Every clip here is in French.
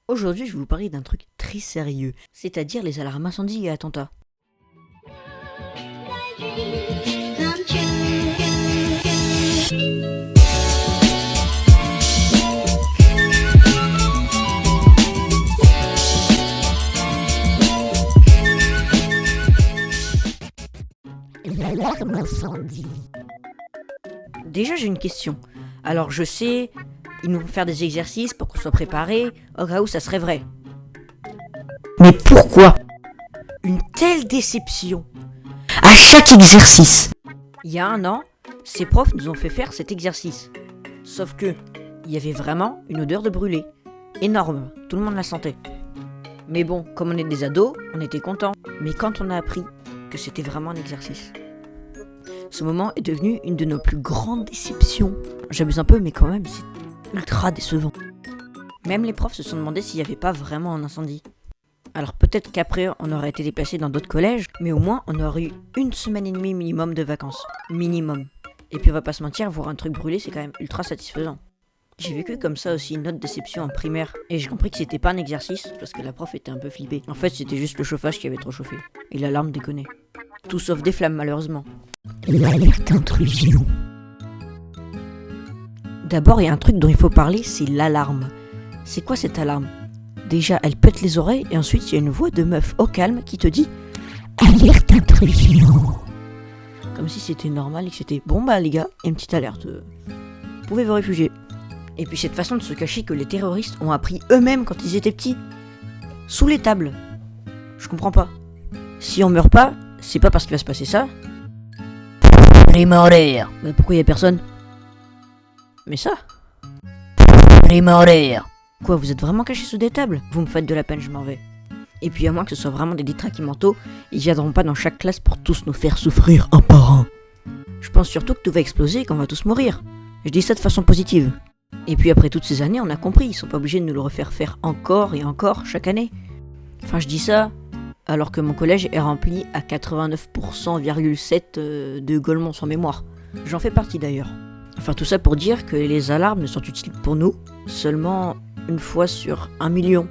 Aujourd'hui, je vais vous parler d'un truc très sérieux, c'est-à-dire les alarmes incendie et attentats. L'alarme incendie. Déjà, j'ai une question. Alors, je sais, ils nous font faire des exercices pour qu'on soit préparé, au cas où ça serait vrai. Mais pourquoi une telle déception à chaque exercice? Il y a un an, ces profs nous ont fait faire cet exercice. Sauf que, il y avait vraiment une odeur de brûlé. Énorme, tout le monde la sentait. Mais bon, comme on est des ados, on était contents. Mais quand on a appris que c'était vraiment un exercice, ce moment est devenu une de nos plus grandes déceptions. J'abuse un peu, mais quand même, c'est ultra décevant. Même les profs se sont demandé s'il n'y avait pas vraiment un incendie. Alors peut-être qu'après, on aurait été déplacé dans d'autres collèges, mais au moins, on aurait eu 1 semaine et demie minimum de vacances. Minimum. Et puis on va pas se mentir, voir un truc brûler, c'est quand même ultra satisfaisant. J'ai vécu comme ça aussi une autre déception en primaire, et j'ai compris que c'était pas un exercice, parce que la prof était un peu flippée. En fait, c'était juste le chauffage qui avait trop chauffé, et l'alarme déconnait. Tout sauf des flammes, malheureusement. L'alerte intrusion. D'abord, il y a un truc dont il faut parler, c'est l'alarme. C'est quoi cette alarme? Déjà, elle pète les oreilles, et ensuite, il y a une voix de meuf au calme qui te dit Alerte intrusion. comme si c'était normal et que c'était bon bah les gars, il y a une petite alerte. Vous pouvez vous réfugier. Et puis cette façon de se cacher que les terroristes ont appris eux-mêmes quand ils étaient petits. Sous les tables. Je comprends pas. Si on meurt pas, c'est pas parce qu'il va se passer ça. Mourir. Mais pourquoi y a personne? Mais ça. Mourir. Quoi, vous êtes vraiment cachés sous des tables? Vous me faites de la peine, je m'en vais. Et puis à moins que ce soit vraiment des détraqués mentaux, ils viendront pas dans chaque classe pour tous nous faire souffrir un par un. Je pense surtout que tout va exploser et qu'on va tous mourir. Je dis ça de façon positive. Et puis après toutes ces années, on a compris, ils sont pas obligés de nous le refaire faire encore et encore chaque année. Enfin, je dis ça alors que mon collège est rempli à 89,7% de Golemons sans mémoire. J'en fais partie d'ailleurs. Enfin, tout ça pour dire que les alarmes ne sont utiles pour nous seulement une fois sur 1 million.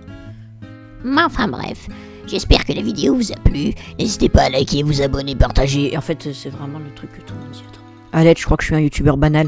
Mais enfin bref, j'espère que la vidéo vous a plu. N'hésitez pas à liker, vous abonner, partager. Et en fait, c'est vraiment le truc que tout le monde dit. À l'aide, je crois que je suis un youtubeur banal.